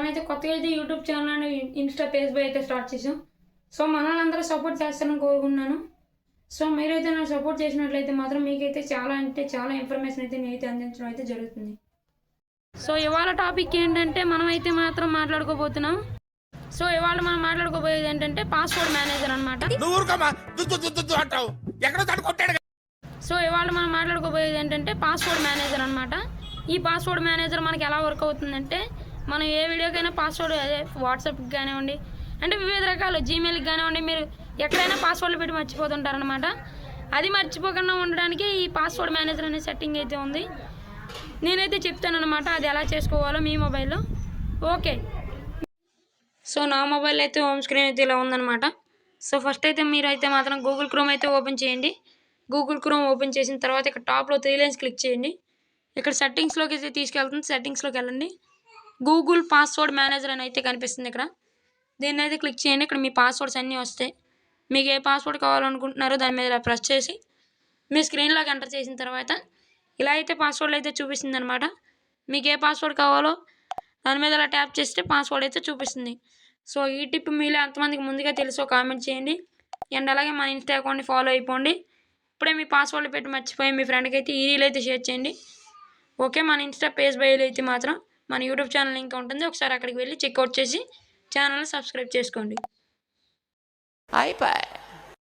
మనమైతే కొత్తగా అయితే YouTube channel and Insta Facebook అయితే స్టార్ట్ చేసాం. సో మనల్ని అందరూ సపోర్ట్ చేస్తారని కోరుకుంటున్నాను. సో మీరైతే నాకు సపోర్ట్ చేసినట్లయితే మాత్రం మీకైతే చాలా అంటే చాలా ఇన్ఫర్మేషన్ అయితే నేనైతే అందించడం అయితే జరుగుతుంది. సో ఇవాళ టాపిక్ ఏంటంటే మనమైతే మాత్రం మాట్లాడుకోబోతున్నాం. సో ఇవాళ మనం మాట్లాడుకోబోయేది ఏంటంటే పాస్వర్డ్ మేనేజర్ అనమాట. సో ఇవాళ మనం మాట్లాడుకోబోయేది ఏంటంటే పాస్వర్డ్ మేనేజర్ అనమాట. ఈ పాస్వర్డ్ మేనేజర్ మనకి ఎలా వర్క్ అవుతుందంటే మనం ఏ వీడియోకైనా పాస్వర్డ్ అదే వాట్సాప్కి కానివ్వండి, అంటే వివిధ రకాలు జీమెయిల్కి కానివ్వండి, మీరు ఎక్కడైనా పాస్వర్డ్లు పెట్టి మర్చిపోతుంటారనమాట. అది మర్చిపోకుండా ఉండడానికి ఈ పాస్వర్డ్ మేనేజర్ అనే సెట్టింగ్ అయితే ఉంది. నేనైతే చెప్తానమాట అది ఎలా చేసుకోవాలో మీ మొబైల్లో. ఓకే, సో నా మొబైల్ అయితే హోమ్ స్క్రీన్ అయితే ఇలా ఉందన్నమాట. సో ఫస్ట్ అయితే మీరు అయితే మాత్రం గూగుల్ క్రోమ్ అయితే ఓపెన్ చేయండి. గూగుల్ క్రోమ్ ఓపెన్ చేసిన తర్వాత ఇక్కడ టాప్లో 3 లైన్స్ క్లిక్ చేయండి. ఇక్కడ సెట్టింగ్స్లోకి అయితే తీసుకెళ్తుంది. సెట్టింగ్స్లోకి వెళ్ళండి. గూగుల్ పాస్వర్డ్ మేనేజర్ అని అయితే కనిపిస్తుంది. ఇక్కడ దీన్ని అయితే క్లిక్ చేయండి. ఇక్కడ మీ పాస్వర్డ్స్ అన్నీ వస్తాయి. మీకు ఏ పాస్వర్డ్ కావాలనుకుంటున్నారో దాని మీద ఇలా ప్రెస్ చేసి మీ స్క్రీన్లోకి ఎంటర్ చేసిన తర్వాత ఇలా అయితే పాస్వర్డ్లు అయితే చూపిస్తుంది అనమాట. మీకు ఏ పాస్వర్డ్ కావాలో దాని మీద ఇలా ట్యాప్ చేస్తే పాస్వర్డ్ అయితే చూపిస్తుంది. సో ఈ టిప్ మీలో ఎంతమందికి ముందుగా తెలుసో కామెంట్ చేయండి. అండ్ అలాగే మన ఇన్స్టా అకౌంట్ని ఫాలో అయిపోండి. ఇప్పుడే మీ పాస్వర్డ్లు పెట్టి మర్చిపోయి మీ ఫ్రెండ్కి అయితే ఈ రీల్ అయితే షేర్ చేయండి. ఓకే, మన ఇన్స్టా పేజ్ బయలు అయితే మాత్రం మన యూట్యూబ్ ఛానల్ లింక్ ఉంటుంది. ఒకసారి అక్కడికి వెళ్ళి చెక్అవుట్ చేసి ఛానల్ని సబ్స్క్రైబ్ చేసుకోండి. అయిపోయి